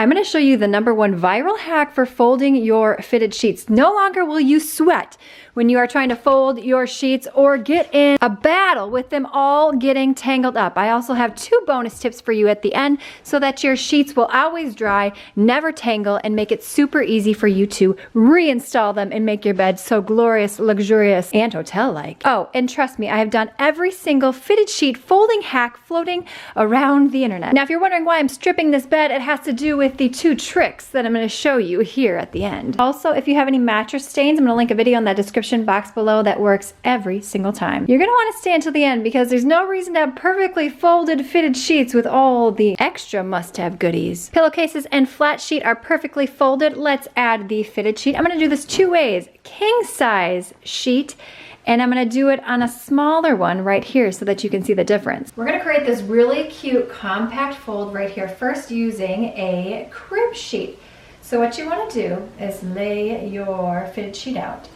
I'm going to show you the #1 viral hack for folding your fitted sheets. No longer will you sweat when you are trying to fold your sheets or get in a battle with them all getting tangled up. I also have 2 bonus tips for you at the end so that your sheets will always dry, never tangle, and make it super easy for you to reinstall them and make your bed so glorious, luxurious, and hotel-like. Oh, and trust me, I have done every single fitted sheet folding hack floating around the internet. Now, if you're wondering why I'm stripping this bed, it has to do with the 2 tricks that I'm going to show you here at the end. Also, if you have any mattress stains, I'm going to link a video in that description box below that works every single time. You're going to want to stay until the end because there's no reason to have perfectly folded fitted sheets with all the extra must-have goodies. Pillowcases and flat sheet are perfectly folded. Let's add the fitted sheet. I'm going to do this 2 ways. King size sheet, and I'm going to do it on a smaller one right here so that you can see the difference. We're going to create this really cute compact fold right here, first using a crib sheet. So what you want to do is lay your fitted sheet out.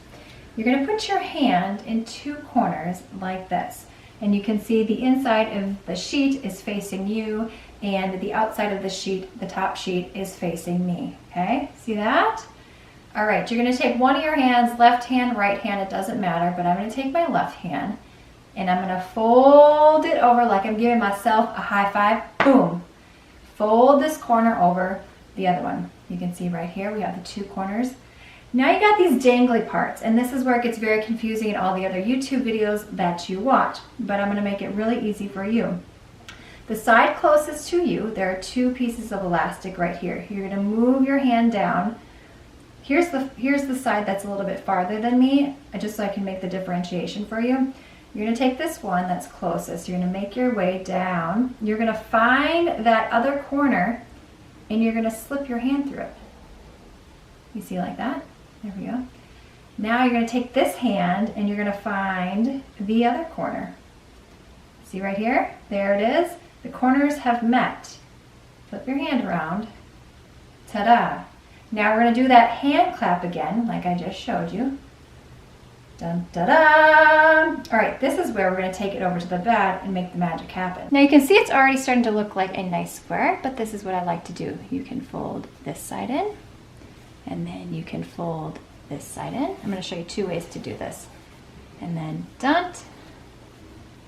You're going to put your hand in 2 corners like this, and you can see the inside of the sheet is facing you and the outside of the sheet, the top sheet, is facing me. Okay, see that? All right, you're going to take one of your hands, left hand, right hand, it doesn't matter, but I'm going to take my left hand and I'm going to fold it over like I'm giving myself a high five. Boom. Fold this corner over the other one. You can see right here we have the 2 corners. Now you got these dangly parts, and this is where it gets very confusing in all the other YouTube videos that you watch, but I'm going to make it really easy for you. The side closest to you, there are 2 pieces of elastic right here. You're going to move your hand down. Here's the side that's a little bit farther than me, just so I can make the differentiation for you. You're going to take this one that's closest. You're going to make your way down. You're going to find that other corner, and you're going to slip your hand through it. You see, like that? There we go. Now you're going to take this hand and you're going to find the other corner. See right here? There it is. The corners have met. Flip your hand around. Ta-da! Now we're going to do that hand clap again, like I just showed you. Dun, da, da. All right, this is where we're going to take it over to the bed and make the magic happen. Now you can see it's already starting to look like a nice square, but this is what I like to do. You can fold this side in, and then you can fold this side in. I'm going to show you 2 ways to do this. And then dunt,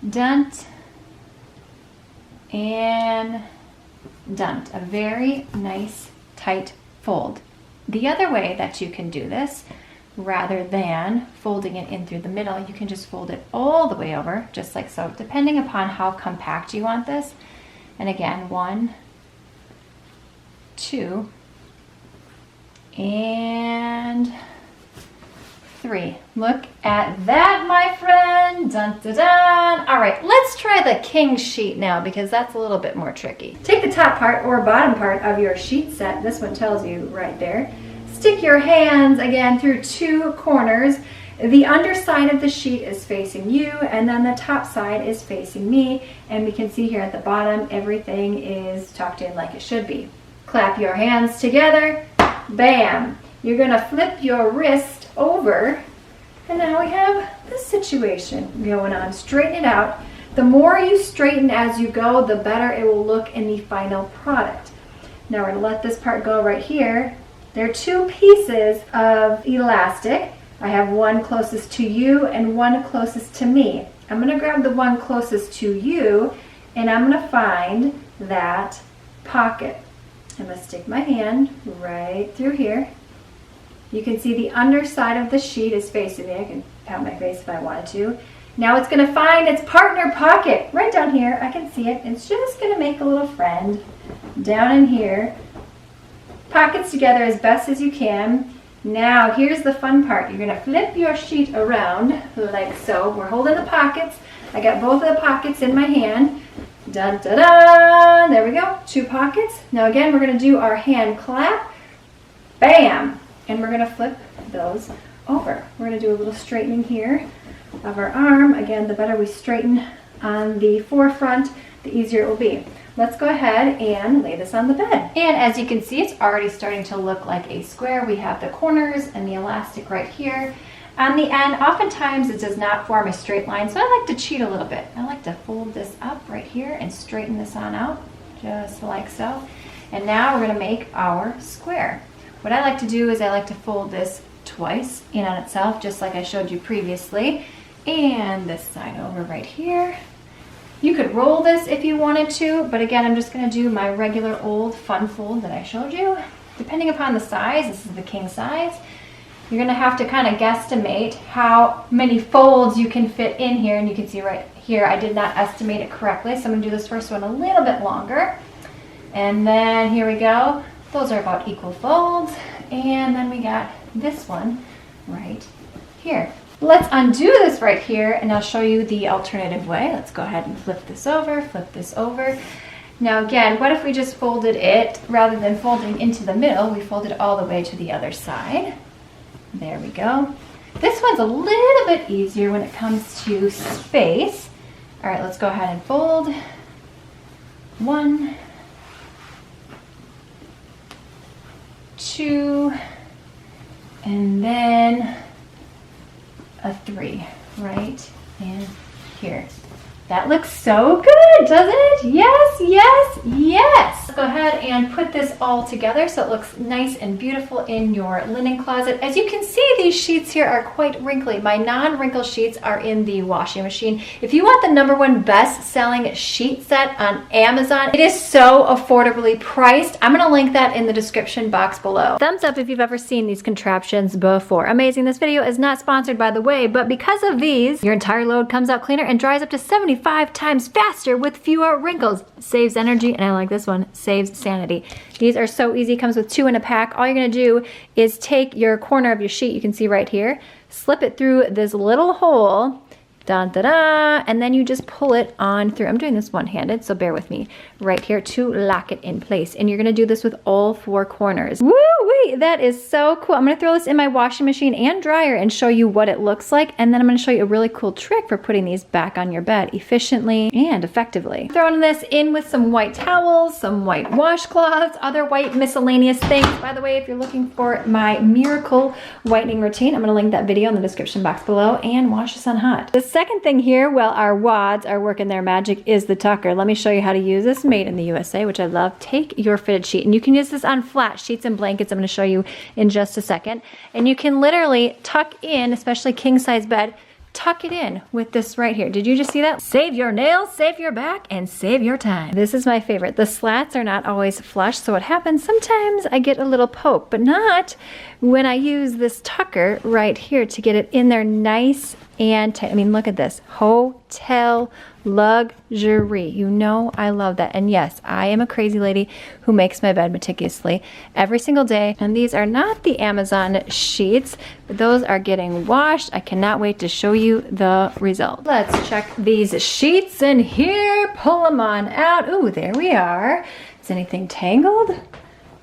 dunt, and dunt. A very nice, tight fold. The other way that you can do this, rather than folding it in through the middle, you can just fold it all the way over, just like so, depending upon how compact you want this. And again, 1, 2, and 3. Look at that, my friend. Dun, dun, dun. All right, let's try the king sheet now because that's a little bit more tricky. Take the top part or bottom part of your sheet set. This one tells you right there. Stick your hands again through 2 corners. The underside of the sheet is facing you, and then the top side is facing me. And we can see here at the bottom, everything is tucked in like it should be. Clap your hands together. Bam! You're going to flip your wrist over, and now we have this situation going on. Straighten it out. The more you straighten as you go, the better it will look in the final product. Now we're going to let this part go right here. There are 2 pieces of elastic. I have one closest to you and one closest to me. I'm going to grab the one closest to you, and I'm going to find that pocket. I'm going to stick my hand right through here. You can see the underside of the sheet is facing me. I can pat my face if I wanted to. Now it's going to find its partner pocket right down here. I can see it. It's just going to make a little friend down in here. Pockets together as best as you can. Now here's the fun part. You're going to flip your sheet around like so. We're holding the pockets. I got both of the pockets in my hand. Dun, dun, dun. There we go. 2 pockets. Now again, we're going to do our hand clap. Bam! And we're going to flip those over. We're going to do a little straightening here of our arm. Again, the better we straighten on the forefront, the easier it will be. Let's go ahead and lay this on the bed. And as you can see, it's already starting to look like a square. We have the corners and the elastic right here. On the end, oftentimes it does not form a straight line, so I like to cheat a little bit. I like to fold this up right here and straighten this on out, just like so. And now we're gonna make our square. What I like to do is I like to fold this twice in on itself, just like I showed you previously. And this side over right here. You could roll this if you wanted to, but again, I'm just gonna do my regular old fun fold that I showed you. Depending upon the size, this is the king size, you're gonna have to kind of guesstimate how many folds you can fit in here. And you can see right here, I did not estimate it correctly. So I'm gonna do this first one a little bit longer. And then here we go. Those are about equal folds. And then we got this one right here. Let's undo this right here and I'll show you the alternative way. Let's go ahead and flip this over, flip this over. Now again, what if we just folded it, rather than folding into the middle, we fold it all the way to the other side. There we go. This one's a little bit easier when it comes to space. All right, let's go ahead and fold. 1, 2, and then a 3 right in here. That looks so good, doesn't it? Yes, yes, yes. Let's go ahead and put this all together so it looks nice and beautiful in your linen closet. As you can see, these sheets here are quite wrinkly. My non-wrinkle sheets are in the washing machine. If you want the #1 best-selling sheet set on Amazon, it is so affordably priced. I'm gonna link that in the description box below. Thumbs up if you've ever seen these contraptions before. Amazing. This video is not sponsored, by the way, but because of these, your entire load comes out cleaner and dries up to 75 times faster with fewer wrinkles. Saves energy, and I like this one, saves sanity. These are so easy, comes with 2 in a pack. All you're gonna do is take your corner of your sheet, you can see right here, slip it through this little hole, dun, da, da, and then you just pull it on through. I'm doing this one-handed, so bear with me, right here to lock it in place. And you're gonna do this with all 4 corners. Woo-wee, that is so cool. I'm gonna throw this in my washing machine and dryer and show you what it looks like. And then I'm gonna show you a really cool trick for putting these back on your bed efficiently and effectively. Throwing this in with some white towels, some white washcloths, other white miscellaneous things. By the way, if you're looking for my miracle whitening routine, I'm gonna link that video in the description box below, and wash this on hot. The second thing here, while our wads are working their magic, is the tucker. Let me show you how to use this, made in the USA, which I love. Take your fitted sheet, and you can use this on flat sheets and blankets. I'm going to show you in just a second. And you can literally tuck in, especially king size bed, tuck it in with this right here. Did you just see that? Save your nails, save your back, and save your time. This is my favorite. The slats are not always flush, so what happens, sometimes I get a little poke, but not when I use this tucker right here to get it in there nice and tight. I mean, look at this. Hotel luxury. You know I love that. And yes, I am a crazy lady who makes my bed meticulously every single day. And these are not the Amazon sheets, but those are getting washed. I cannot wait to show you the result. Let's check these sheets in here. Pull them on out. Ooh, there we are. Is anything tangled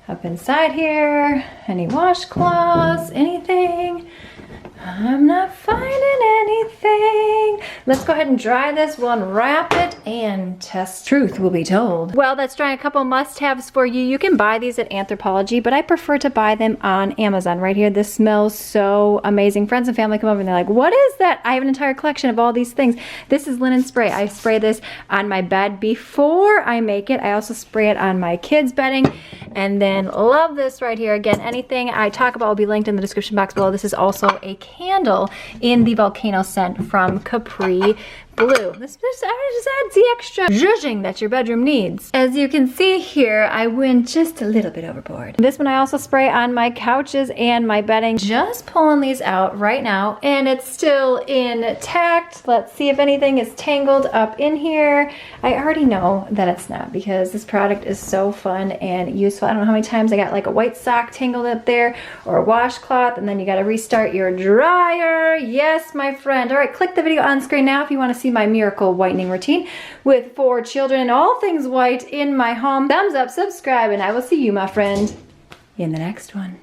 up inside here? Any washcloths? Anything? I'm not finding anything. Let's go ahead and dry this. We'll unwrap it and test. Truth will be told. Well, that's drying. A couple must-haves for you. You can buy these at Anthropologie, but I prefer to buy them on Amazon. Right here, this smells so amazing. Friends and family come over and they're like, what is that? I have an entire collection of all these things. This is linen spray. I spray this on my bed before I make it. I also spray it on my kids' bedding. And then love this right here. Again, anything I talk about will be linked in the description box below. This is also a candle in the volcano scent from Capri Blue. This just adds the extra zhuzhing that your bedroom needs. As you can see here, I went just a little bit overboard. This one I also spray on my couches and my bedding. Just pulling these out right now, and it's still intact. Let's see if anything is tangled up in here. I already know that it's not, because this product is so fun and useful. I don't know how many times I got like a white sock tangled up there, or a washcloth, and then you got to restart your dryer. Yes, my friend. All right, click the video on screen now if you want to see my miracle whitening routine with 4 children and all things white in my home. Thumbs up, subscribe, and I will see you, my friend, in the next one.